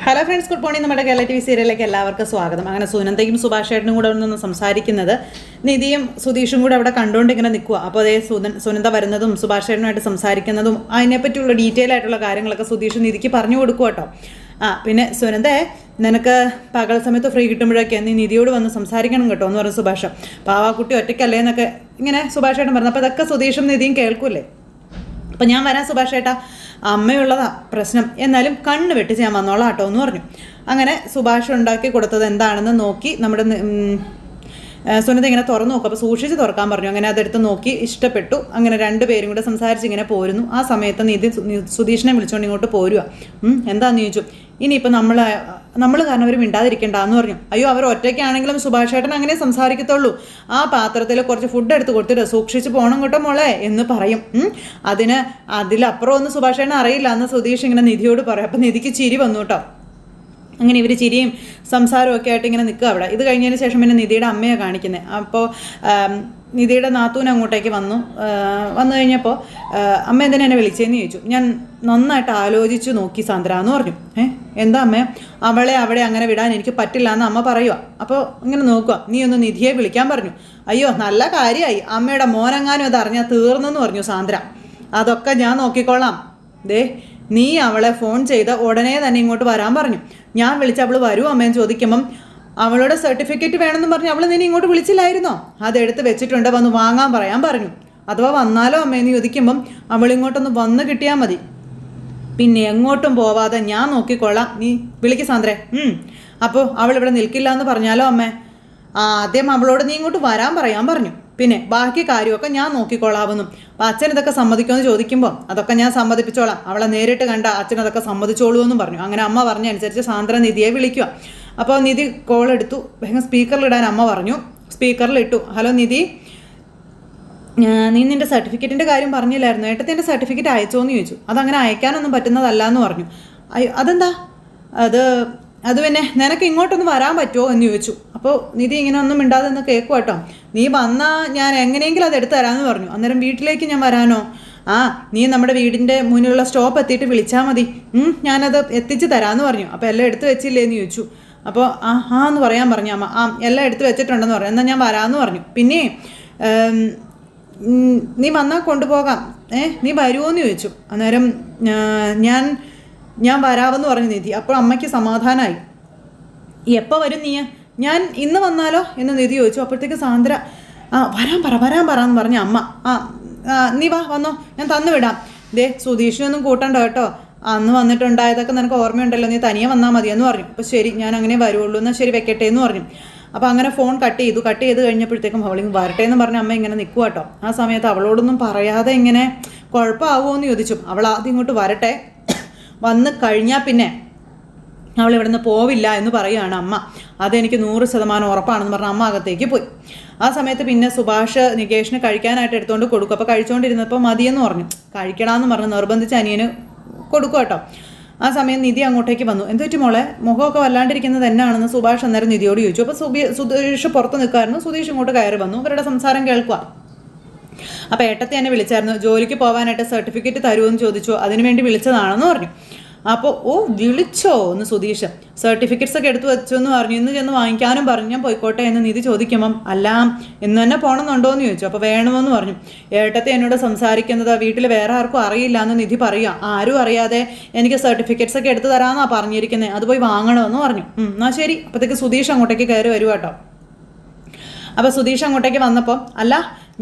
Hello friends, good morning. നമ്മുടെ Kerala TV സീരിയലിലേക്ക് എല്ലാവർക്കും സ്വാഗതം. അങ്ങനെ സുനന്ദയും സുഭാഷേട്ടനും കൂടെ നിന്ന് സംസാരിക്കുന്നത് നിധിയും സുധീഷും കൂടെ അവിടെ കണ്ടുകൊണ്ട് ഇങ്ങനെ നിൽക്കുക. അപ്പോൾ അതേ സുനന്ദ വരുന്നതും സുഭാഷേട്ടനുമായിട്ട് സംസാരിക്കുന്നതും അതിനെപ്പറ്റിയുള്ള ഡീറ്റെയിൽ ആയിട്ടുള്ള കാര്യങ്ങളൊക്കെ സുധീഷ് നിധിക്ക് പറഞ്ഞു കൊടുക്കുക കേട്ടോ. പിന്നെ സുനന്ദയെ നിനക്ക് പകൽ സമയത്ത് ഫ്രീ കിട്ടുമ്പോഴൊക്കെ നീ നിധിയോട് വന്ന് സംസാരിക്കണം കേട്ടോ എന്ന് പറഞ്ഞു സുഭാഷ്. പാവാക്കുട്ടി ഒറ്റയ്ക്കല്ലേ എന്നൊക്കെ ഇങ്ങനെ സുഭാഷേട്ടൻ പറഞ്ഞു. അപ്പോൾ അതൊക്കെ സുധീഷും നിധിയും കേൾക്കൂലേ. അപ്പം ഞാൻ വരാം സുഭാഷേട്ടാ, അമ്മയുള്ളതാ പ്രശ്നം, എന്നാലും കണ്ണ് വെട്ടിച്ച് ഞാൻ വന്നോളാം കേട്ടോ എന്ന് പറഞ്ഞു. അങ്ങനെ സുഭാഷ് ഉണ്ടാക്കി കൊടുത്തത് എന്താണെന്ന് നോക്കി നമ്മുടെ സുനന്ദ ഇങ്ങനെ തുറന്നു നോക്കും. അപ്പോൾ സൂക്ഷിച്ച് തുറക്കാൻ പറഞ്ഞു. അങ്ങനെ അതെടുത്ത് നോക്കി ഇഷ്ടപ്പെട്ടു. അങ്ങനെ രണ്ടുപേരും കൂടെ സംസാരിച്ച് ഇങ്ങനെ പോരുന്നു. ആ സമയത്ത് നിധി സുധീഷിനെ വിളിച്ചുകൊണ്ട് ഇങ്ങോട്ട് പോരുക. എന്താണെന്ന് ചോദിച്ചു. ഇനിയിപ്പോൾ നമ്മൾ കാരണം അവർ മിണ്ടാതിരിക്കണ്ടെന്ന് പറഞ്ഞു. അയ്യോ, അവർ ഒറ്റയ്ക്കാണെങ്കിലും സുഭാഷേട്ടൻ അങ്ങനെ സംസാരിക്കത്തുള്ളൂ. ആ പാത്രത്തിൽ കുറച്ച് ഫുഡ് എടുത്ത് കൊടുത്തിട്ട് സൂക്ഷിച്ച് പോകണം കേട്ടോ മോളെ എന്ന് പറയും. അതിലപ്പുറം ഒന്നും സുഭാഷേട്ടൻ അറിയില്ല എന്ന് സുധീഷ് ഇങ്ങനെ നിധിയോട് പറയും. അപ്പം നിധിക്ക് ചിരി വന്നു കേട്ടോ. അങ്ങനെ ഇവർ ചിരിയും സംസാരവും ഒക്കെ ആയിട്ട് ഇങ്ങനെ നിൽക്കുക അവിടെ. ഇത് കഴിഞ്ഞതിന് ശേഷം പിന്നെ നിധിയുടെ അമ്മയെ കാണിക്കുന്നത്. അപ്പോൾ നിധിയുടെ നാത്തൂൻ അങ്ങോട്ടേക്ക് വന്നു കഴിഞ്ഞപ്പോൾ അമ്മ എന്തിനാ എന്നെ വിളിച്ചതെന്ന് ചോദിച്ചു. ഞാൻ നന്നായിട്ട് ആലോചിച്ച് നോക്കി സാന്ദ്ര എന്ന് പറഞ്ഞു. എന്താ അമ്മേ, അവളെ അവിടെ അങ്ങനെ വിടാൻ എനിക്ക് പറ്റില്ല എന്ന് അമ്മ പറയുക. അപ്പോൾ ഇങ്ങനെ നോക്കുക. നീ ഒന്ന് നിധിയെ വിളിക്കാൻ പറഞ്ഞു. അയ്യോ, നല്ല കാര്യമായി, അമ്മയുടെ മോനെങ്ങാനും അത് അറിഞ്ഞാൽ തീർന്നെന്ന് പറഞ്ഞു സാന്ദ്ര. അതൊക്കെ ഞാൻ നോക്കിക്കോളാം. നീ അവളെ ഫോൺ ചെയ്ത് ഉടനെ തന്നെ ഇങ്ങോട്ട് വരാൻ പറഞ്ഞു. ഞാൻ വിളിച്ച് അവൾ വരുമോ അമ്മയെന്ന് ചോദിക്കുമ്പം അവളുടെ സർട്ടിഫിക്കറ്റ് വേണമെന്ന് പറഞ്ഞ് അവൾ നിന്നെ ഇങ്ങോട്ട് വിളിച്ചില്ലായിരുന്നോ? അതെടുത്ത് വെച്ചിട്ടുണ്ട്, വന്ന് വാങ്ങാൻ പറയാൻ പറഞ്ഞു. അഥവാ വന്നാലോ അമ്മയെന്ന് ചോദിക്കുമ്പം അവളിങ്ങോട്ടൊന്ന് വന്ന് കിട്ടിയാൽ മതി. പിന്നെ എങ്ങോട്ടും പോവാതെ ഞാൻ നോക്കിക്കൊള്ളാം, നീ വിളിക്ക് സാന്ദ്രേ. അപ്പോൾ അവൾ ഇവിടെ നിൽക്കില്ല എന്ന് പറഞ്ഞാലോ അമ്മേ? ആദ്യം അവളോട് നീ ഇങ്ങോട്ട് വരാൻ പറയാൻ പറഞ്ഞു. പിന്നെ ബാക്കി കാര്യമൊക്കെ ഞാൻ നോക്കിക്കൊള്ളാവുന്നു. അപ്പം അച്ഛൻ ഇതൊക്കെ സമ്മതിക്കുമെന്ന് ചോദിക്കുമ്പോൾ അതൊക്കെ ഞാൻ സമ്മതിപ്പിച്ചോളാം, അവളെ നേരിട്ട് കണ്ട അച്ഛൻ അതൊക്കെ സമ്മതിച്ചോളൂ എന്നും പറഞ്ഞു. അങ്ങനെ അമ്മ പറഞ്ഞ അനുസരിച്ച് സാന്ദ്ര നിധിയെ വിളിക്കുക. അപ്പോൾ നിധി കോൾ എടുത്തു. വേഗം സ്പീക്കറിലിടാൻ അമ്മ പറഞ്ഞു. സ്പീക്കറിലിട്ടു. ഹലോ നിധി, നീ നിൻ്റെ സർട്ടിഫിക്കറ്റിൻ്റെ കാര്യം പറഞ്ഞില്ലായിരുന്നു, ഏട്ടത്തിൻ്റെ സർട്ടിഫിക്കറ്റ് അയച്ചോന്ന് ചോദിച്ചു. അതങ്ങനെ അയക്കാനൊന്നും പറ്റുന്നതല്ല എന്ന് പറഞ്ഞു. അതെന്താ? അത് പിന്നെ നിനക്ക് ഇങ്ങോട്ടൊന്ന് വരാൻ പറ്റുമോ എന്ന് ചോദിച്ചു. അപ്പോൾ നിധി ഇങ്ങനെ ഒന്നും മിണ്ടാതെ ഒന്ന് കേൾക്കും കേട്ടോ. നീ വന്നാൽ ഞാൻ എങ്ങനെയെങ്കിലും അത് എടുത്തു തരാമെന്ന് പറഞ്ഞു. അന്നേരം വീട്ടിലേക്ക് ഞാൻ വരാനോ? നീ നമ്മുടെ വീടിൻ്റെ മുന്നിലുള്ള സ്റ്റോപ്പ് എത്തിയിട്ട് വിളിച്ചാൽ മതി, ഞാനത് എത്തിച്ച് തരാമെന്ന് പറഞ്ഞു. അപ്പോൾ എല്ലാം എടുത്ത് വെച്ചില്ലേ എന്ന് ചോദിച്ചു. അപ്പോൾ എന്ന് പറയാൻ പറഞ്ഞു അമ്മ. എല്ലാം എടുത്ത് വെച്ചിട്ടുണ്ടെന്ന് പറഞ്ഞു. എന്നാൽ ഞാൻ വരാമെന്ന് പറഞ്ഞു. പിന്നെ നീ വന്നാൽ കൊണ്ടുപോകാം, നീ വരുമോ എന്ന് ചോദിച്ചു. അന്നേരം ഞാൻ വരാമെന്ന് പറഞ്ഞു നിധി. അപ്പോൾ അമ്മയ്ക്ക് സമാധാനമായി. എപ്പോൾ വരും നീ? ഞാൻ ഇന്ന് വന്നാലോ എന്ന് നിധി ചോദിച്ചു. അപ്പോഴത്തേക്ക് സാന്ദ്ര വരാൻ പറ എന്ന് പറഞ്ഞു അമ്മ. നീ വന്നോ, ഞാൻ തന്നു വിടാം. സുധീഷിനൊന്നും കൂട്ടണ്ട കേട്ടോ, അന്ന് വന്നിട്ടുണ്ടായതൊക്കെ നിനക്ക് ഓർമ്മയുണ്ടല്ലോ, നീ തനിയെ വന്നാൽ മതിയെന്ന് പറഞ്ഞു. അപ്പോൾ ശരി, ഞാൻ അങ്ങനെ വരുള്ളൂ, എന്നാൽ ശരി വെക്കട്ടെ എന്ന് പറഞ്ഞു. അപ്പോൾ അങ്ങനെ ഫോൺ കട്ട് ചെയ്ത് കഴിഞ്ഞപ്പോഴത്തേക്കും അവളിങ് വരട്ടെ എന്ന് പറഞ്ഞ അമ്മ ഇങ്ങനെ നിൽക്കുക കേട്ടോ. ആ സമയത്ത് അവളോടൊന്നും പറയാതെ ഇങ്ങനെ കുഴപ്പമാവുമോ എന്ന് ചോദിച്ചു. അവൾ ആദ്യം ഇങ്ങോട്ട് വരട്ടെ, വന്ന് കഴിഞ്ഞാൽ പിന്നെ അവൾ ഇവിടെ നിന്ന് പോവില്ല എന്ന് പറയുകയാണ് അമ്മ. അതെനിക്ക് 100% ഉറപ്പാണെന്ന് പറഞ്ഞ അമ്മ അകത്തേക്ക് പോയി. ആ സമയത്ത് പിന്നെ സുഭാഷ് നികേഷിന് കഴിക്കാനായിട്ട് എടുത്തുകൊണ്ട് കൊടുക്കും. അപ്പോൾ കഴിച്ചുകൊണ്ടിരുന്നപ്പോൾ മതിയെന്ന് പറഞ്ഞു. കഴിക്കണമെന്ന് പറഞ്ഞ് നിർബന്ധിച്ച് അനിയന് കൊടുക്കും കേട്ടോ. ആ സമയം നിധി അങ്ങോട്ടേക്ക് വന്നു. എന്ത് പറ്റി മോളെ, മുഖമൊക്കെ വല്ലാണ്ടിരിക്കുന്നത് എന്നാണെന്ന് സുഭാഷ് അന്നേരം നിധിയോട് ചോദിച്ചു. അപ്പോൾ സുധീഷ് പുറത്ത് നിൽക്കുമായിരുന്നു. സുധീഷ് ഇങ്ങോട്ട് കയറി വന്നു. ഇവരുടെ സംസാരം കേൾക്കുക. അപ്പോൾ ഏട്ടത്തെ എന്നെ വിളിച്ചായിരുന്നു, ജോലിക്ക് പോകാനായിട്ട് സർട്ടിഫിക്കറ്റ് തരുമെന്ന് ചോദിച്ചു, അതിനുവേണ്ടി വിളിച്ചതാണെന്ന് പറഞ്ഞു. അപ്പോൾ വിളിച്ചോ എന്ന് സുധീഷ്. സർട്ടിഫിക്കറ്റ്സ് ഒക്കെ എടുത്തു വെച്ചു എന്ന് പറഞ്ഞു. ഇന്ന് ചെന്ന് വാങ്ങിക്കാനും പറഞ്ഞു. ഞാൻ പോയിക്കോട്ടെ എന്ന് നിധി ചോദിക്കുമ്പം അല്ല ഇന്ന് തന്നെ പോകണമെന്നുണ്ടോ എന്ന് ചോദിച്ചു. അപ്പോൾ വേണമെന്ന് പറഞ്ഞു. ഏട്ടത്തെ എന്നോട് സംസാരിക്കുന്നത് വീട്ടിൽ വേറെ ആർക്കും അറിയില്ല എന്ന് നിധി പറയുക. ആരും അറിയാതെ എനിക്ക് സർട്ടിഫിക്കറ്റ്സ് ഒക്കെ എടുത്തു തരാമെന്നാണ് പറഞ്ഞിരിക്കുന്നത്, അത് പോയി വാങ്ങണമെന്ന് പറഞ്ഞു. എന്നാൽ ശരി. അപ്പോഴത്തേക്ക് സുധീഷ് അങ്ങോട്ടേക്ക് കയറി വരുക കേട്ടോ. അപ്പോൾ സുധീഷ് അങ്ങോട്ടേക്ക് വന്നപ്പോൾ അല്ല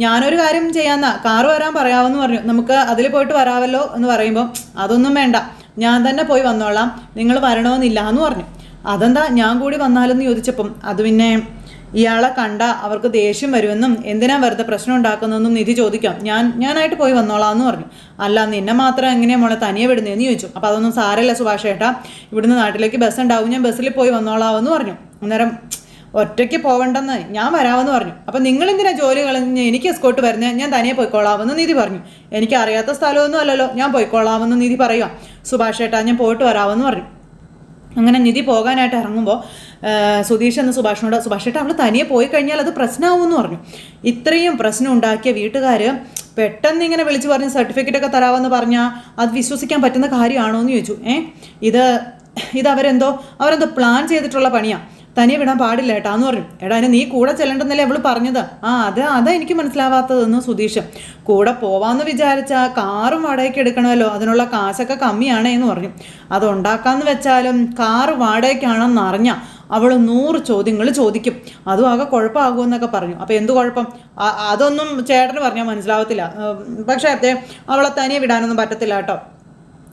ഞാനൊരു കാര്യം ചെയ്യാമെന്നാ, കാറ് വരാൻ പറയാമെന്ന് പറഞ്ഞു, നമുക്ക് അതിൽ പോയിട്ട് വരാമല്ലോ എന്ന് പറയുമ്പോൾ അതൊന്നും വേണ്ട, ഞാൻ തന്നെ പോയി വന്നോളാം, നിങ്ങൾ വരണമെന്നില്ല എന്ന് പറഞ്ഞു. അതെന്താ ഞാൻ കൂടി വന്നാലെന്ന് ചോദിച്ചപ്പം അത് പിന്നെ ഇയാളെ കണ്ട അവർക്ക് ദേഷ്യം വരുമെന്നും എന്തിനാ വെറുതെ പ്രശ്നം ഉണ്ടാക്കുന്നതെന്നും നിധി ചോദിക്കാം. ഞാനായിട്ട് പോയി വന്നോളാം എന്ന് പറഞ്ഞു. അല്ല നിന്നെ മാത്രം എങ്ങനെയാണ് മോളെ തനിയെ വിടുന്നതെന്ന് ചോദിച്ചു. അപ്പോൾ അതൊന്നും സാരമില്ല സുഭാഷ് ഏട്ടാ, ഇവിടുന്ന് നാട്ടിലേക്ക് ബസ് ഉണ്ടാവും, ഞാൻ ബസ്സിൽ പോയി വന്നോളാമെന്ന് പറഞ്ഞു. അന്നേരം ഒറ്റയ്ക്ക് പോകണ്ടെന്ന് ഞാൻ വരാമെന്ന് പറഞ്ഞു. അപ്പം നിങ്ങളെന്തിനാ ജോലി കളഞ്ഞ് എനിക്ക് എസ്കോട്ട് വരുന്നത്, ഞാൻ തനിയെ പോയിക്കോളാമെന്ന് നിധി പറഞ്ഞു. എനിക്ക് അറിയാത്ത സ്ഥലമൊന്നും അല്ലല്ലോ, ഞാൻ പോയിക്കോളാമെന്ന് നിധി പറയുക. സുഭാഷ് ഏട്ടാ ഞാൻ പോയിട്ട് വരാമെന്ന് പറഞ്ഞു. അങ്ങനെ നിധി പോകാനായിട്ട് ഇറങ്ങുമ്പോൾ സുധീഷ് എന്ന് സുഭാഷിനോട്, സുഭാഷ് ഏട്ടാ അവൾ തനിയെ പോയി കഴിഞ്ഞാൽ അത് പ്രശ്നമാവുമെന്ന് പറഞ്ഞു. ഇത്രയും പ്രശ്നം ഉണ്ടാക്കിയ വീട്ടുകാർ പെട്ടെന്ന് ഇങ്ങനെ വിളിച്ച് പറഞ്ഞ് സർട്ടിഫിക്കറ്റൊക്കെ തരാമെന്ന് പറഞ്ഞാൽ അത് വിശ്വസിക്കാൻ പറ്റുന്ന കാര്യമാണോ എന്ന് ചോദിച്ചു. ഇത് ഇത് അവരെന്തോ പ്ലാൻ ചെയ്തിട്ടുള്ള പണിയാ, തനിയെ വിടാൻ പാടില്ല ഏട്ടാ എന്ന് പറഞ്ഞു. എടാ അതിന് നീ കൂടെ ചെല്ലണ്ടെന്നല്ലേ അവള് പറഞ്ഞത്. അതാ എനിക്ക് മനസ്സിലാവാത്തതെന്ന് സുധീഷ്. കൂടെ പോവാന്ന് വിചാരിച്ചാൽ കാറും വാടകയ്ക്ക് എടുക്കണമല്ലോ, അതിനുള്ള കാശൊക്കെ കമ്മിയാണ് എന്ന് പറഞ്ഞു. അതുണ്ടാക്കാന്ന് വെച്ചാലും കാറ് വാടകയ്ക്കാണെന്ന് അറിഞ്ഞാൽ അവൾ 100 ചോദ്യങ്ങൾ ചോദിക്കും, അതും ആകെ കുഴപ്പമാകുമെന്നൊക്കെ പറഞ്ഞു. അപ്പോൾ എന്ത് കുഴപ്പം? അതൊന്നും ചേട്ടന് പറഞ്ഞാൽ മനസ്സിലാവത്തില്ല. പക്ഷേ അവളെ തനിയെ വിടാനൊന്നും പറ്റത്തില്ല കേട്ടോ,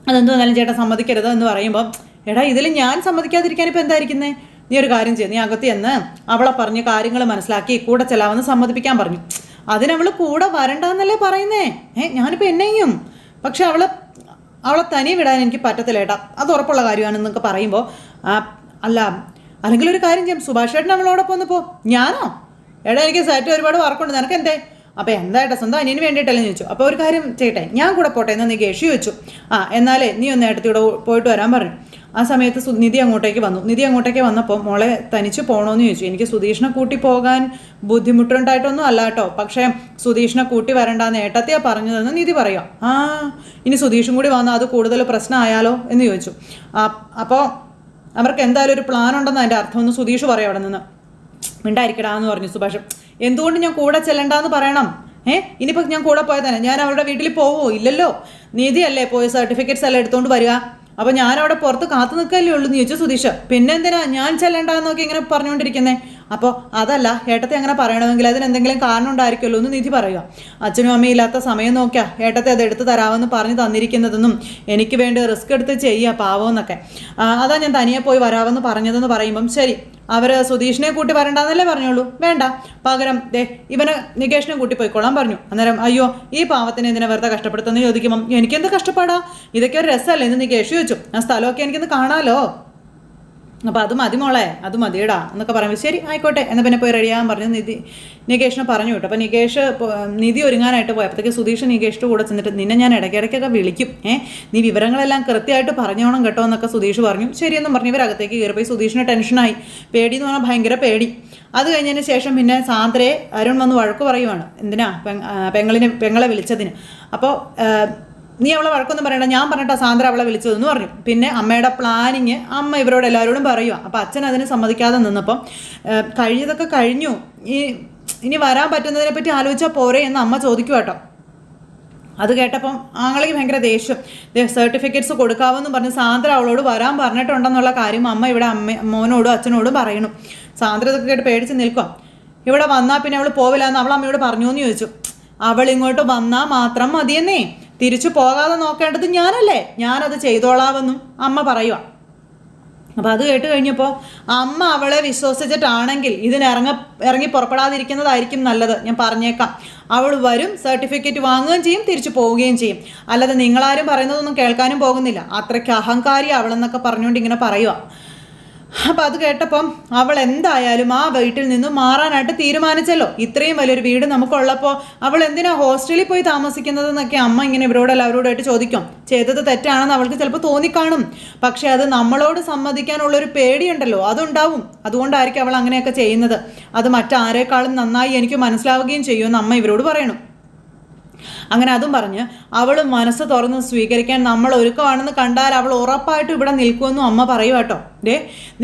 അതെന്തോ എന്നാലും ചേട്ടൻ സമ്മതിക്കരുത് എന്ന് പറയുമ്പോൾ, എടാ ഇതിൽ ഞാൻ സമ്മതിക്കാതിരിക്കാൻ ഇപ്പം എന്തായിരിക്കുന്നേ? നീ ഒരു കാര്യം ചെയ്യും, നീ അകത്ത് ചെന്ന് അവളെ പറഞ്ഞ് കാര്യങ്ങൾ മനസ്സിലാക്കി കൂടെ ചെല്ലാമെന്ന് സമ്മതിപ്പിക്കാൻ പറഞ്ഞു. അതിനവൾ കൂടെ വരണ്ടെന്നല്ലേ പറയുന്നേ? ഞാനിപ്പോൾ എന്നെയും, പക്ഷെ അവളെ തനിയെ വിടാൻ എനിക്ക് പറ്റത്തില്ല ഏട്ടാ, അത് ഉറപ്പുള്ള കാര്യമാണെന്നൊക്കെ പറയുമ്പോൾ, അല്ലെങ്കിൽ ഒരു കാര്യം ചെയ്യാം, സുഭാഷ് ചേട്ടൻ അവളോടൊപ്പം ഒന്ന് പോ. ഞാനോ? എടാ എനിക്ക് സൈറ്റ് ഒരുപാട് വർക്കുണ്ട്, നിനക്ക് എന്തേ? അപ്പോൾ എന്തായിട്ടാ, സ്വന്തം അനിയന് വേണ്ടിയിട്ടല്ലേ ചോദിച്ചു. അപ്പോൾ ഒരു കാര്യം ചെയ്യട്ടെ, ഞാൻ കൂടെ പോട്ടെ എന്ന് നീ ഗേഷി വെച്ചു. എന്നാലേ നീ ഒന്ന് ഏട്ടത്തിയൂടെ പോയിട്ട് വരാൻ പറഞ്ഞു. ആ സമയത്ത് നിധി അങ്ങോട്ടേക്ക് വന്നു. നിധി അങ്ങോട്ടേക്ക് വന്നപ്പോൾ മോളെ തനിച്ച് പോകണമെന്ന് ചോദിച്ചു. എനിക്ക് സുധീഷിനെ കൂട്ടി പോകാൻ ബുദ്ധിമുട്ടുണ്ടായിട്ടൊന്നും അല്ല കേട്ടോ, പക്ഷേ സുധീഷിനെ കൂട്ടി വരണ്ടാന്ന് ഏട്ടത്തിയാ പറഞ്ഞതെന്ന് നിധി പറയാം. ഇനി സുധീഷും കൂടി വന്നാൽ അത് കൂടുതൽ പ്രശ്നമായാലോ എന്ന് ചോദിച്ചു. അപ്പോൾ അവർക്ക് എന്തായാലും ഒരു പ്ലാൻ ഉണ്ടെന്ന് അതിൻ്റെ അർത്ഥമൊന്ന് സുധീഷ് പറയാം അവിടെ നിന്ന്. മിണ്ടായിരിക്കടാന്ന് പറഞ്ഞു സുഭാഷ്. എന്തുകൊണ്ട് ഞാൻ കൂടെ ചെല്ലണ്ടെന്ന് പറയണം? ഇനിയിപ്പോൾ ഞാൻ കൂടെ പോയത് തന്നെ ഞാൻ അവരുടെ വീട്ടിൽ പോവോ? ഇല്ലല്ലോ, നിധിയല്ലേ പോയി സർട്ടിഫിക്കറ്റ്സ് എല്ലാം എടുത്തുകൊണ്ട് വരിക. അപ്പോൾ ഞാനവിടെ പുറത്ത് കാത്തു നിൽക്കല്ലേ ഉള്ളൂ എന്ന് ചോദിച്ചു സുധീഷ്. പിന്നെ എന്തിനാ ഞാൻ ചെല്ലണ്ടെന്നൊക്കെ ഇങ്ങനെ പറഞ്ഞുകൊണ്ടിരിക്കുന്നേ? അപ്പോൾ അതല്ല, ഏട്ടത്തെ അങ്ങനെ പറയണമെങ്കിൽ അതിന് എന്തെങ്കിലും കാരണം ഉണ്ടായിരിക്കുമല്ലോ എന്ന് നിധി പറയുക. അച്ഛനും അമ്മയും ഇല്ലാത്ത സമയം നോക്കിയാൽ ഏട്ടത്തെ അത് എടുത്ത് തരാമെന്ന് പറഞ്ഞ് തന്നിരിക്കുന്നതെന്നും എനിക്ക് വേണ്ടി റിസ്ക് എടുത്ത് ചെയ്യുക പാവമെന്നൊക്കെ. അതാ ഞാൻ തനിയെ പോയി വരാമെന്ന് പറഞ്ഞതെന്ന് പറയുമ്പം, ശരി അവർ സുധീഷിനെ കൂട്ടി വരണ്ടെന്നല്ലേ പറഞ്ഞോളൂ, വേണ്ട പകരം ഇവനെ നികേഷിനെ കൂട്ടി പോയിക്കൊള്ളാൻ പറഞ്ഞു. അന്നേരം അയ്യോ ഈ പാവത്തിനെ എന്തിനാ വെറുതെ കഷ്ടപ്പെടുത്തുമെന്ന് ചോദിക്കുമ്പം, എനിക്കെന്ത് കഷ്ടപ്പാടാ, ഇതൊക്കെ ഒരു രസമല്ലേ എന്ന് നികേഷ് ചോദിച്ചു. ആ സ്ഥലമൊക്കെ എനിക്കൊന്ന് കാണാമല്ലോ. അപ്പോൾ അത് മതി മോളെ, അത് മതിയടാ എന്നൊക്കെ പറയുമ്പോൾ, ശരി ആയിക്കോട്ടെ എന്നാൽ പിന്നെ പോയി റെഡിയാകാൻ പറഞ്ഞു നികേഷിനെ പറഞ്ഞു വിട്ടു. അപ്പോൾ നിധി ഒരുങ്ങാനായിട്ട് പോയപ്പോഴത്തേക്ക് സുധീഷ് നികേഷിൻ്റെ കൂടെ ചെന്നിട്ട്, നിന്നെ ഞാൻ ഇടയ്ക്കിടയ്ക്കൊക്കെ വിളിക്കും, നീ വിവരങ്ങളെല്ലാം കൃത്യമായിട്ട് പറഞ്ഞോണം കേട്ടോ എന്നൊക്കെ സുധീഷ് പറഞ്ഞു. ശരിയെന്നും പറഞ്ഞു ഇവരകത്തേക്ക് കയറിപ്പോയി. സുധീഷിന് ടെൻഷനായി, പേടി എന്ന് പറഞ്ഞാൽ ഭയങ്കര പേടി. അത് കഴിഞ്ഞതിന് ശേഷം പിന്നെ സാന്ദ്രയെ അരുൺ വന്ന് വഴക്ക് പറയുവാണ്, എന്തിനാ പെങ്ങളെ വിളിച്ചതിന്. അപ്പോൾ നീ അവളെ വഴക്കൊന്നും പറയണ്ട, ഞാൻ പറഞ്ഞിട്ടാ സാന്ദ്ര അവളെ വിളിച്ചതെന്ന് പറഞ്ഞു. പിന്നെ അമ്മയുടെ പ്ലാനിങ് അമ്മ ഇവരോട് എല്ലാവരോടും പറയുക. അപ്പോൾ അച്ഛൻ അതിന് സമ്മതിക്കാതെ നിന്നപ്പം, കഴിഞ്ഞതൊക്കെ കഴിഞ്ഞു, ഇനി വരാൻ പറ്റുന്നതിനെ പറ്റി ആലോചിച്ചാൽ പോരെ എന്ന് അമ്മ ചോദിക്കുക കേട്ടോ. അത് കേട്ടപ്പം ആങ്ങളേക്ക് ഭയങ്കര ദേഷ്യം. സർട്ടിഫിക്കറ്റ്സ് കൊടുക്കാമെന്ന് പറഞ്ഞ് സാന്ദ്ര അവളോട് വരാൻ പറഞ്ഞിട്ടുണ്ടെന്നുള്ള കാര്യം അമ്മ ഇവിടെ മോനോടും അച്ഛനോടും പറയണു. സാന്ദ്ര ഇതൊക്കെ കേട്ട് പേടിച്ച് നിൽക്കുക. ഇവിടെ വന്നാൽ പിന്നെ അവൾ പോവില്ല എന്ന് അവൾ അമ്മയോട് പറഞ്ഞു എന്ന് ചോദിച്ചു. അവൾ ഇങ്ങോട്ട് വന്നാൽ മാത്രം മതിയെന്നേ, തിരിച്ചു പോകാതെ നോക്കേണ്ടത് ഞാനല്ലേ, ഞാനത് ചെയ്തോളാമെന്നും അമ്മ പറയുക. അപ്പോൾ അത് കേട്ട് കഴിഞ്ഞപ്പോൾ അമ്മ അവളെ വിശ്വസിച്ചിട്ടാണെങ്കിൽ ഇറങ്ങി പുറപ്പെടാതിരിക്കുന്നതായിരിക്കും നല്ലത്. ഞാൻ പറഞ്ഞേക്കാം, അവൾ വരും, സർട്ടിഫിക്കറ്റ് വാങ്ങുകയും ചെയ്യും, തിരിച്ചു പോവുകയും ചെയ്യും. അല്ലാതെ നിങ്ങളാരും പറയുന്നതൊന്നും കേൾക്കാനും പോകുന്നില്ല. അത്രയ്ക്ക് അഹങ്കാരി അവളെന്നൊക്കെ പറഞ്ഞുകൊണ്ട് ഇങ്ങനെ പറയുക. അപ്പം അത് കേട്ടപ്പം അവൾ എന്തായാലും ആ വീട്ടിൽ നിന്നും മാറാനായിട്ട് തീരുമാനിച്ചല്ലോ. ഇത്രയും വലിയൊരു വീട് നമുക്കുള്ളപ്പോൾ അവൾ എന്തിനാ ഹോസ്റ്റലിൽ പോയി താമസിക്കുന്നതെന്നൊക്കെ അമ്മ ഇങ്ങനെ ഇവരോട് എല്ലാവരോടായിട്ട് ചോദിക്കും. ചെയ്തത് തെറ്റാണെന്ന് അവൾക്ക് ചിലപ്പോൾ തോന്നിക്കാണും, പക്ഷെ അത് നമ്മളോട് സമ്മതിക്കാനുള്ളൊരു പേടിയുണ്ടല്ലോ, അതുണ്ടാവും. അതുകൊണ്ടായിരിക്കും അവൾ അങ്ങനെയൊക്കെ ചെയ്യുന്നത്. അത് മറ്റാരേക്കാളും നന്നായി എനിക്ക് മനസ്സിലാവുകയും ചെയ്യുമെന്ന് അമ്മ ഇവരോട് പറയണം. അങ്ങനെ അതും പറഞ്ഞ് അവൾ മനസ്സ് തുറന്ന് സ്വീകരിക്കാൻ നമ്മൾ ഒരുക്കമാണെന്ന് കണ്ടാൽ അവൾ ഉറപ്പായിട്ടും ഇവിടെ നിൽക്കുമെന്നും അമ്മ പറയും കേട്ടോ.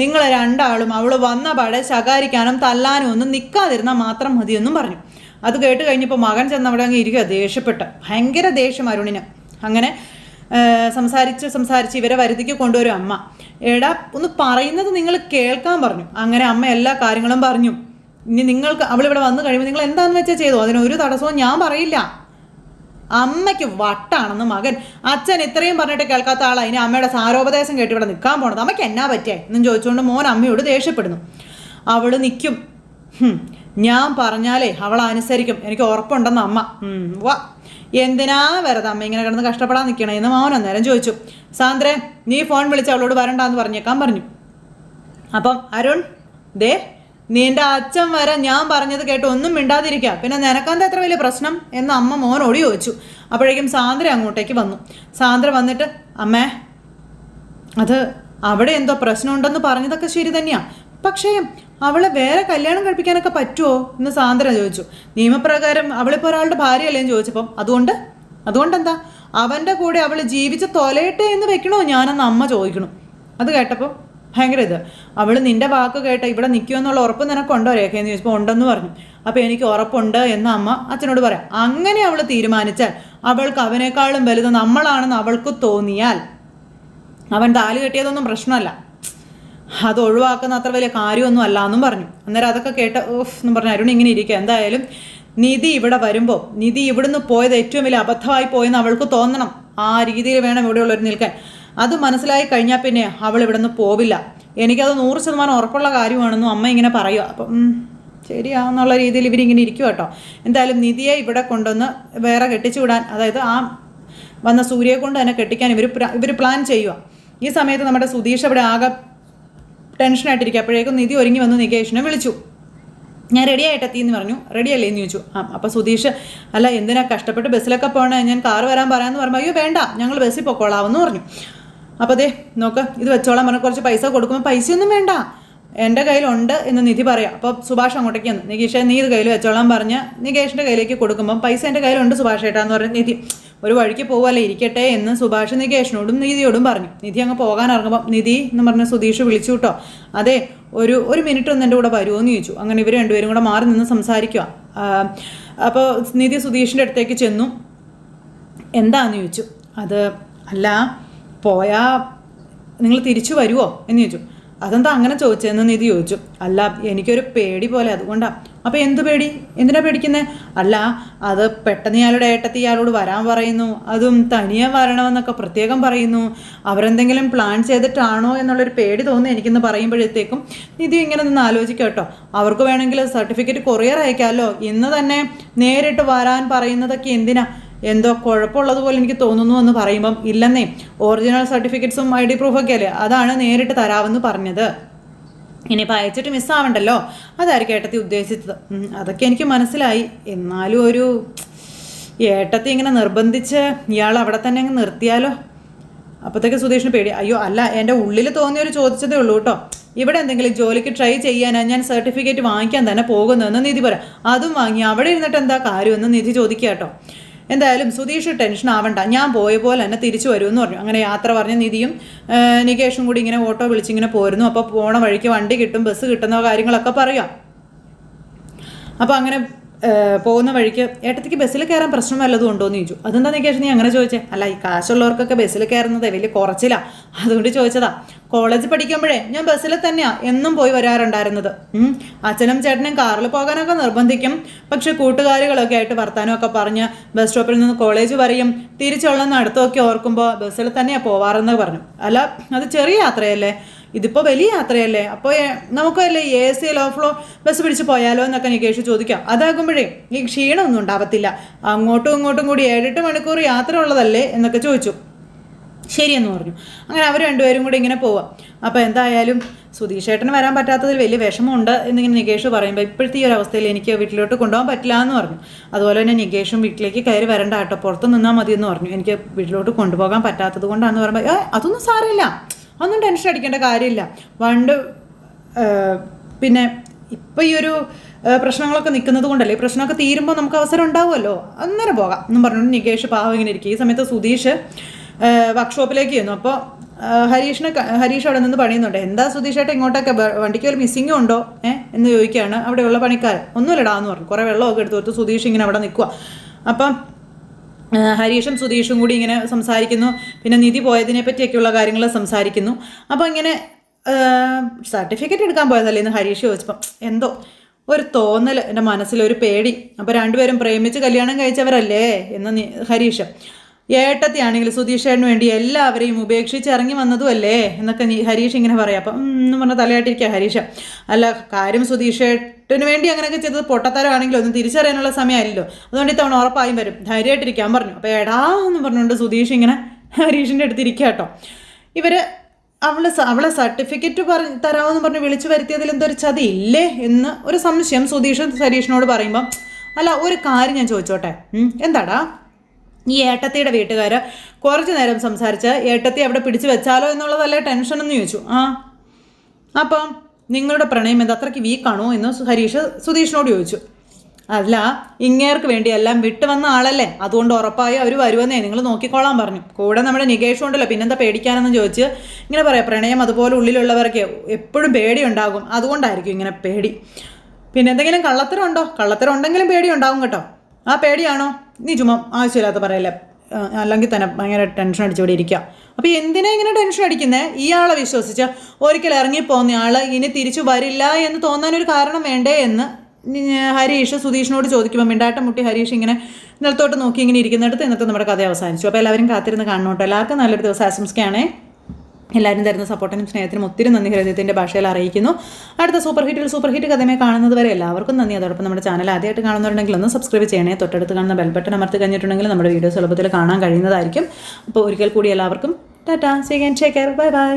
നിങ്ങൾ രണ്ടാളും അവൾ വന്ന പാടെ ശകാരിക്കാനും തല്ലാനും ഒന്നും നിൽക്കാതിരുന്നാൽ മാത്രം മതിയെന്നും പറഞ്ഞു. അത് കേട്ട് കഴിഞ്ഞപ്പോൾ മകൻ ചെന്ന് അവിടെ അങ്ങ് ഇരിക്കുക, ദേഷ്യപ്പെട്ട്, ഭയങ്കര ദേഷ്യം അരുണിന്. അങ്ങനെ സംസാരിച്ച് ഇവരെ വരുതിക്ക് കൊണ്ടുവരും അമ്മ. എടാ ഒന്ന് പറയുന്നത് നിങ്ങൾ കേൾക്കാൻ പറഞ്ഞു. അങ്ങനെ അമ്മ എല്ലാ കാര്യങ്ങളും പറഞ്ഞു. ഇനി നിങ്ങൾക്ക് അവളിവിടെ വന്നു കഴിയുമ്പോൾ നിങ്ങൾ എന്താണെന്ന് വെച്ചാൽ ചെയ്തോ, അതിനൊരു തടസ്സവും ഞാൻ പറയില്ല. അമ്മയ്ക്ക് വട്ടാണെന്ന് മകൻ. അച്ഛൻ ഇത്രയും പറഞ്ഞിട്ട് കേൾക്കാത്ത ആളാ ഇനി അമ്മയുടെ സാരോപദേശം കേട്ട് ഇവിടെ നിൽക്കാൻ പോണത്. അമ്മയ്ക്ക് എന്നാ പറ്റിയേ എന്നും ചോദിച്ചുകൊണ്ട് മോൻ അമ്മയോട് ദേഷ്യപ്പെടുന്നു. അവൾ നിൽക്കും, ഞാൻ പറഞ്ഞാലേ അവൾ അനുസരിക്കും, എനിക്ക് ഉറപ്പുണ്ടെന്ന് അമ്മ. വാ എന്തിനാ വെറുതെ അമ്മ ഇങ്ങനെ കിടന്ന് കഷ്ടപ്പെടാൻ നിൽക്കണേ എന്ന് മോൻ അന്നേരം ചോദിച്ചു. സാന്ദ്രേ നീ ഫോൺ വിളിച്ച് അവളോട് വരണ്ടാന്ന് പറഞ്ഞേക്കാൻ പറഞ്ഞു. അപ്പം അരുൺ നിന്റെ അച്ഛൻ വരെ ഞാൻ പറഞ്ഞത് കേട്ട് ഒന്നും മിണ്ടാതിരിക്കുക, പിന്നെ നിനക്കെന്താ എത്ര വലിയ പ്രശ്നം എന്ന് അമ്മ മോനോട് ചോദിച്ചു. അപ്പോഴേക്കും സാന്ദ്ര അങ്ങോട്ടേക്ക് വന്നു. സാന്ദ്ര വന്നിട്ട്, അമ്മേ അത് അവിടെ എന്തോ പ്രശ്നമുണ്ടെന്ന് പറഞ്ഞതൊക്കെ ശരി തന്നെയാ, പക്ഷേ അവളെ വേറെ കല്യാണം കഴിപ്പിക്കാനൊക്കെ പറ്റുമോ എന്ന് സാന്ദ്ര ചോദിച്ചു. നിയമപ്രകാരം അവളിപ്പോൾ ഒരാളുടെ ഭാര്യയല്ലേന്ന് ചോദിച്ചപ്പം അതുകൊണ്ടെന്താ അവൻ്റെ കൂടെ അവൾ ജീവിച്ച് തൊലയട്ടെ എന്ന് വെക്കണോ ഞാനെന്ന് അമ്മ ചോദിക്കണു. അത് കേട്ടപ്പോൾ ഭയങ്കര ഇത്, അവൾ നിൻ്റെ വാക്ക് കേട്ട ഇവിടെ നിൽക്കുമെന്നുള്ള ഉറപ്പ് നിനക്കുണ്ടോ രേഖയെന്ന് ചോദിച്ചപ്പോൾ ഉണ്ടെന്ന് പറഞ്ഞു. അപ്പോൾ എനിക്ക് ഉറപ്പുണ്ട് എന്ന് അമ്മ അച്ഛനോട് പറയാം. അങ്ങനെ അവൾ തീരുമാനിച്ചാൽ അവൾക്ക് അവനേക്കാളും വലുത് നമ്മളാണെന്ന് അവൾക്ക് തോന്നിയാൽ അവൻ താലി കെട്ടിയതൊന്നും പ്രശ്നമല്ല, അത് ഒഴിവാക്കുന്ന അത്ര വലിയ കാര്യമൊന്നും അല്ല എന്നും പറഞ്ഞു. അന്നേരം അതൊക്കെ കേട്ട് ഓഫ് എന്ന് പറഞ്ഞ അരുൺ ഇങ്ങനെ ഇരിക്കുക. എന്തായാലും നിധി ഇവിടെ വരുമ്പോൾ നിധി ഇവിടുന്ന് പോയത് ഏറ്റവും വലിയ അബദ്ധമായി പോയെന്ന് അവൾക്ക് തോന്നണം. ആ രീതിയിൽ വേണം ഇവിടെയുള്ളവർ നിൽക്കാൻ. അത് മനസ്സിലായി കഴിഞ്ഞാൽ പിന്നെ അവൾ ഇവിടെ നിന്ന് പോവില്ല. എനിക്കത് 100% ഉറപ്പുള്ള കാര്യമാണെന്നും അമ്മ ഇങ്ങനെ പറയുക. അപ്പം ശരിയാണെന്നുള്ള രീതിയിൽ ഇവരിങ്ങനെ ഇരിക്കും കേട്ടോ. എന്തായാലും നിധിയെ ഇവിടെ കൊണ്ടുവന്ന് വേറെ കെട്ടിച്ചു വിടാൻ, അതായത് ആ വന്ന സൂര്യയെ കൊണ്ട് തന്നെ കെട്ടിക്കാൻ ഇവർ പ്ലാൻ ചെയ്യുക. ഈ സമയത്ത് നമ്മുടെ സുധീഷ് അവിടെ ആകെ ടെൻഷനായിട്ടിരിക്കുക. അപ്പോഴേക്കും നിധി ഒരുങ്ങി വന്ന് നികേഷിനെ വിളിച്ചു. ഞാൻ റെഡി ആയിട്ടെത്തിയെന്ന് പറഞ്ഞു. റെഡി അല്ലേ എന്ന് ചോദിച്ചു. അപ്പോൾ സുധീഷ് അല്ല എന്തിനാ കഷ്ടപ്പെട്ട് ബസ്സിലൊക്കെ പോകണേ, ഞാൻ കാറ് വരാൻ പറയാമെന്ന് പറയുമ്പോൾ അയ്യോ വേണ്ട ഞങ്ങൾ ബസ്സിൽ പൊക്കോളാമെന്ന് പറഞ്ഞു. അപ്പോൾ ദേ നോക്ക് ഇത് വെച്ചോളാൻ പറഞ്ഞ് കുറച്ച് പൈസ കൊടുക്കുമ്പോൾ പൈസയൊന്നും വേണ്ട എൻ്റെ കയ്യിലുണ്ട് എന്ന് നിധി പറയാം. അപ്പോൾ സുഭാഷ് അങ്ങോട്ടേക്ക് വന്നു. നികേഷ് നീ ഇത് കയ്യിൽ വെച്ചോളാൻ പറഞ്ഞ് നികേഷിൻ്റെ കയ്യിലേക്ക് കൊടുക്കുമ്പം പൈസ എൻ്റെ കയ്യിലുണ്ട് സുഭാഷ് ഏട്ടാന്ന് പറഞ്ഞ് നിധി ഒരു വഴിക്ക് പോവല്ലേ ഇരിക്കട്ടെ എന്ന് സുഭാഷ് നികേഷിനോടും നിധിയോടും പറഞ്ഞു. നിധി അങ്ങ് പോകാൻ ഇറങ്ങുമ്പം നിധി എന്ന് പറഞ്ഞ് സുധീഷ് വിളിച്ചു കേട്ടോ. അതെ ഒരു മിനിറ്റ് ഒന്ന് എൻ്റെ കൂടെ വരുമോ എന്ന് ചോദിച്ചു. അങ്ങനെ ഇവർ രണ്ടുപേരും കൂടെ മാറി നിന്ന് സംസാരിക്കുക. അപ്പോൾ നിധി സുധീഷിൻ്റെ അടുത്തേക്ക് ചെന്നു. എന്താന്ന് ചോദിച്ചു. അത് അല്ല പോയാൽ നിങ്ങൾ തിരിച്ചു വരുമോ എന്ന് ചോദിച്ചു. അതെന്താ അങ്ങനെ ചോദിച്ചതെന്ന് നിധി ചോദിച്ചു. അല്ല എനിക്കൊരു പേടി പോലെ അതുകൊണ്ടാണ്. അപ്പോൾ എന്ത് പേടി, എന്തിനാ പേടിക്കുന്നത്? അല്ല അത് പെട്ടെന്ന് ഇയാളുടെ ഏട്ടത്തി ഇയാളോട് വരാൻ പറയുന്നു, അതും തനിയെ വരണമെന്നൊക്കെ പ്രത്യേകം പറയുന്നു, അവരെന്തെങ്കിലും പ്ലാൻ ചെയ്തിട്ടാണോ എന്നുള്ളൊരു പേടി തോന്നി എനിക്കെന്ന് പറയുമ്പോഴത്തേക്കും നിധി ഇങ്ങനെ നിന്ന് ആലോചിക്കുക കേട്ടോ. അവർക്ക് വേണമെങ്കിൽ സർട്ടിഫിക്കറ്റ് കൊറിയർ അയക്കാമല്ലോ, ഇന്ന് തന്നെ നേരിട്ട് വരാൻ പറയുന്നതൊക്കെ എന്തിനാ, എന്തോ കുഴപ്പമുള്ളതുപോലെ എനിക്ക് തോന്നുന്നു എന്ന് പറയുമ്പം ഇല്ലെന്നേ ഒറിജിനൽ സർട്ടിഫിക്കറ്റ്സും ID പ്രൂഫൊക്കെ അല്ലേ, അതാണ് നേരിട്ട് തരാമെന്ന് പറഞ്ഞത്. ഇനിയിപ്പോൾ അയച്ചിട്ട് മിസ്സാവണ്ടല്ലോ, അതായിരിക്കും ഏട്ടത്തി ഉദ്ദേശിച്ചത്. അതൊക്കെ എനിക്ക് മനസ്സിലായി. എന്നാലും ഒരു ഏട്ടത്തി ഇങ്ങനെ നിർബന്ധിച്ച് ഇയാൾ അവിടെ തന്നെ അങ്ങ് നിർത്തിയാലോ. അപ്പോഴത്തേക്ക് സുധീഷിന് പേടി. അയ്യോ അല്ല എൻ്റെ ഉള്ളിൽ തോന്നിയൊരു ചോദിച്ചതേ ഉള്ളൂ കേട്ടോ. ഇവിടെ എന്തെങ്കിലും ജോലിക്ക് ട്രൈ ചെയ്യാനാണ് ഞാൻ സർട്ടിഫിക്കറ്റ് വാങ്ങിക്കാൻ തന്നെ പോകുന്നതെന്ന് നിധി പറയാം. അതും വാങ്ങി അവിടെ ഇരുന്നിട്ട് എന്താ കാര്യമെന്ന് നിധി ചോദിക്കുക കേട്ടോ. എന്തായാലും സുധീഷ് ടെൻഷൻ ആവണ്ട, ഞാൻ പോയ പോലെ തന്നെ തിരിച്ചു വരുമെന്ന് പറഞ്ഞു. അങ്ങനെ യാത്ര പറഞ്ഞ് നിധിയും നികേഷും കൂടി ഇങ്ങനെ ഓട്ടോ വിളിച്ചിങ്ങനെ പോരുന്നു. അപ്പോൾ പോണ വഴിക്ക് വണ്ടി കിട്ടും, ബസ് കിട്ടുന്ന കാര്യങ്ങളൊക്കെ പറയാം. അപ്പോൾ അങ്ങനെ പോകുന്ന വഴിക്ക് ഏട്ടത്തിക്ക് ബസ്സിൽ കയറാൻ പ്രശ്നം വല്ലതും ഉണ്ടോ എന്ന് ചോദിച്ചു. അതെന്താ നികേഷ് നീ അങ്ങനെ ചോദിച്ചേ? അല്ല ഈ കാശുള്ളവർക്കൊക്കെ ബസ്സിൽ കയറുന്നത് വലിയ കുറച്ചില്ല, അതുകൊണ്ട് ചോദിച്ചതാ. കോളേജ് പഠിക്കുമ്പോഴേ ഞാൻ ബസ്സിൽ തന്നെയാണ് എന്നും പോയി വരാറുണ്ടായിരുന്നത്. അച്ഛനും ചേട്ടനും കാറിൽ പോകാനൊക്കെ നിർബന്ധിക്കും, പക്ഷെ കൂട്ടുകാരികളൊക്കെ ആയിട്ട് വർത്താനമൊക്കെ പറഞ്ഞ് ബസ് സ്റ്റോപ്പിൽ നിന്ന് കോളേജ് വരെയും തിരിച്ചുള്ള നടത്തമൊക്കെ ഓർക്കുമ്പോൾ ബസ്സിൽ തന്നെയാണ് പോവാറെന്ന് പറഞ്ഞു. അല്ല അത് ചെറിയ യാത്രയല്ലേ, ഇതിപ്പോൾ വലിയ യാത്രയല്ലേ, അപ്പോൾ നമുക്കല്ലേ AC ലോ ഫ്ലോ ബസ് പിടിച്ച് പോയാലോ എന്നൊക്കെ നികേഷ് ചോദിക്കാം. അതാകുമ്പോഴേ ഈ ക്ഷീണമൊന്നും ഉണ്ടാവത്തില്ല, അങ്ങോട്ടും ഇങ്ങോട്ടും കൂടി 7-8 മണിക്കൂർ യാത്ര ഉള്ളതല്ലേ എന്നൊക്കെ ചോദിച്ചു. ശരിയെന്ന് പറഞ്ഞു. അങ്ങനെ അവർ രണ്ടുപേരും കൂടി ഇങ്ങനെ പോവാം. അപ്പോൾ എന്തായാലും സുധീഷേട്ടന് വരാൻ പറ്റാത്തതിൽ വലിയ വിഷമമുണ്ട് എന്നിങ്ങനെ നികേഷ് പറയുമ്പോൾ ഇപ്പോഴത്തെ ഈ ഒരു അവസ്ഥയിൽ എനിക്ക് വീട്ടിലോട്ട് കൊണ്ടുപോകാൻ പറ്റില്ല എന്ന് പറഞ്ഞു. അതുപോലെ തന്നെ നികേഷും വീട്ടിലേക്ക് കയറി വരണ്ട കേട്ടോ, പുറത്ത് നിന്നാൽ മതി എന്ന് പറഞ്ഞു. എനിക്ക് വീട്ടിലോട്ട് കൊണ്ടുപോകാൻ പറ്റാത്തത് കൊണ്ടാണെന്ന് പറയുമ്പോൾ അതൊന്നും സാരമില്ല, ഒന്നും ടെൻഷൻ അടിക്കേണ്ട കാര്യമില്ല. പിന്നെ ഇപ്പം ഈ ഒരു പ്രശ്നങ്ങളൊക്കെ നിൽക്കുന്നത് കൊണ്ടല്ലേ, ഈ പ്രശ്നമൊക്കെ തീരുമ്പോൾ നമുക്ക് അവസരം ഉണ്ടാവുമല്ലോ, അന്നേരം പോകാം എന്നും പറഞ്ഞുകൊണ്ട് നികേഷ് പാവം ഇങ്ങനെ ഇരിക്കും. ഈ സമയത്ത് സുധീഷ് വർക്ക്ഷോപ്പിലേക്ക് ചെന്നു. അപ്പോൾ ഹരീഷ് അവിടെ നിന്ന് പണിയുന്നുണ്ട്. എന്താ സുധീഷേട്ടൻ ഇങ്ങോട്ടൊക്കെ, വണ്ടിക്ക് വല്ല മിസ്സിങ്ങും ഉണ്ടോ എന്ന് ചോദിക്കുകയാണ് അവിടെയുള്ള പണിക്കാരൻ. ഒന്നുമില്ലടാന്ന് പറഞ്ഞു. കുറേ വെള്ളമൊക്കെ എടുത്തു കൊടുത്ത് സുധീഷ് ഇങ്ങനെ അവിടെ നിൽക്കുക. അപ്പം ഹരീഷും സുധീഷും കൂടി ഇങ്ങനെ സംസാരിക്കുന്നു. പിന്നെ നിധി പോയതിനെ പറ്റിയൊക്കെയുള്ള കാര്യങ്ങൾ സംസാരിക്കുന്നു. അപ്പോൾ ഇങ്ങനെ സർട്ടിഫിക്കറ്റ് എടുക്കാൻ പോയതല്ലേ എന്ന് ഹരീഷ് ചോദിച്ചപ്പം എന്തോ ഒരു തോന്നൽ എൻ്റെ മനസ്സിലൊരു പേടി. അപ്പോൾ രണ്ടുപേരും പ്രേമിച്ച് കല്യാണം കഴിച്ചവരല്ലേ എന്ന് ഹരീഷ്. ഏട്ടത്തിയാണെങ്കിൽ സുധീഷേട്ടന് വേണ്ടി എല്ലാവരെയും ഉപേക്ഷിച്ച് ഇറങ്ങി വന്നതും അല്ലേ എന്നൊക്കെ ഹരീഷ് ഇങ്ങനെ പറയാം. അപ്പം എന്ന് പറഞ്ഞ തലയായിട്ടിരിക്കുക ഹരീഷ്. അല്ല കാര്യം സുധീഷേട്ടന് വേണ്ടി അങ്ങനെയൊക്കെ ചെയ്തത് പൊട്ടത്തരമാണെങ്കിലും ഒന്നും തിരിച്ചറിയാനുള്ള സമയമായില്ലല്ലോ, അതുകൊണ്ട് ഇത്തവണ ഉറപ്പായും വരും, ധൈര്യമായിട്ടിരിക്കാൻ പറഞ്ഞു. അപ്പോൾ എടാ എന്ന് പറഞ്ഞുകൊണ്ട് സുധീഷ് ഇങ്ങനെ ഹരീഷിൻ്റെ അടുത്തിരിക്കുക കേട്ടോ. ഇവർ അവളെ സർട്ടിഫിക്കറ്റ് തരാമെന്ന് പറഞ്ഞ് വിളിച്ചു വരുത്തിയതിൽ എന്തൊരു ചതി ഇല്ലേ എന്ന് ഒരു സംശയം സുധീഷ് ഹരീഷിനോട് പറയുമ്പം അല്ല ഒരു കാര്യം ഞാൻ ചോദിച്ചോട്ടെ, എന്താടാ ഈ ഏട്ടത്തിയുടെ വീട്ടുകാർ കുറച്ച് നേരം സംസാരിച്ച് ഏട്ടത്തി അവിടെ പിടിച്ചു വെച്ചാലോ എന്നുള്ളതല്ലേ ടെൻഷൻ എന്ന് ചോദിച്ചു. അപ്പം നിങ്ങളുടെ പ്രണയം എന്താ അത്രയ്ക്ക് വീക്കാണോ എന്ന് ഹരീഷ് സുധീഷിനോട് ചോദിച്ചു. അല്ല, ഇങ്ങേർക്ക് വേണ്ടി എല്ലാം വിട്ടു വന്ന ആളല്ലേ, അതുകൊണ്ട് ഉറപ്പായും അവർ വരുമെന്നേ, നിങ്ങൾ നോക്കിക്കോളാൻ പറഞ്ഞു. കൂടെ നമ്മുടെ നികേഷും ഉണ്ടല്ലോ, പിന്നെന്താ പേടിക്കാനെന്ന് ചോദിച്ച് ഇങ്ങനെ പറയാം. പ്രണയം അതുപോലെ ഉള്ളിലുള്ളവർക്ക് എപ്പോഴും പേടിയുണ്ടാകും, അതുകൊണ്ടായിരിക്കും ഇങ്ങനെ പേടി. പിന്നെ എന്തെങ്കിലും കള്ളത്തരം ഉണ്ടോ? കള്ളത്തരം ഉണ്ടെങ്കിലും പേടി ഉണ്ടാകും കേട്ടോ. ആ പേടിയാണോ? നീ ചുമ്മാ ആവശ്യമില്ലാത്ത പറയല്ലേ, അല്ലെങ്കിൽ തന്നെ ഭയങ്കര ടെൻഷൻ അടിച്ചുകൂടി ഇരിക്കുക. അപ്പോൾ എന്തിനാ ഇങ്ങനെ ടെൻഷൻ അടിക്കുന്നത്? ഇയാളെ വിശ്വസിച്ച് ഒരിക്കൽ ഇറങ്ങിപ്പോന്ന ആൾ ഇനി തിരിച്ചു വരില്ല എന്ന് തോന്നാനൊരു കാരണം വേണ്ടേ എന്ന് ഹരീഷ് സുധീഷിനോട് ചോദിക്കുമ്പോൾ മിണ്ടാട്ടം മുട്ടി ഹരീഷ് ഇങ്ങനെ നിലത്തോട്ട് നോക്കി ഇങ്ങനെ ഇരിക്കുന്നിടത്ത് ഇന്നത്തെ നമ്മുടെ കഥ അവസാനിച്ചു. അപ്പോൾ എല്ലാവരും കാത്തിരുന്ന് കാണണം. എല്ലാവർക്കും നല്ലൊരു ദിവസം ആശംസിക്കുകയാണേ. എല്ലാവരും തരുന്ന സപ്പോർട്ടിനും സ്നേഹത്തിനും ഒത്തിരി നന്ദി ഹൃദയത്തിൻ്റെ ഭാഷയിൽ അറിയിക്കുന്നു. അടുത്ത സൂപ്പർ ഹിറ്റ് കഥയുമായി കാണുന്നത് വരെ എല്ലാവർക്കും നന്ദി. അതോടൊപ്പം നമ്മുടെ ചാനൽ ആദ്യമായിട്ട് കാണുന്നുണ്ടെങ്കിൽ ഒന്ന് സബ്സ്ക്രൈബ് ചെയ്യണേ. തൊട്ടടുത്ത് കാണുന്ന ബെൽ ബട്ടൺ അമർത്തി കഴിഞ്ഞിട്ടുണ്ടെങ്കിൽ നമ്മുടെ വീഡിയോസ് എളുപ്പത്തിൽ കാണാൻ കഴിയുന്നതായിരിക്കും. അപ്പോൾ ഒരിക്കൽ കൂടി എല്ലാവർക്കും tata, see you again, take care, bye by.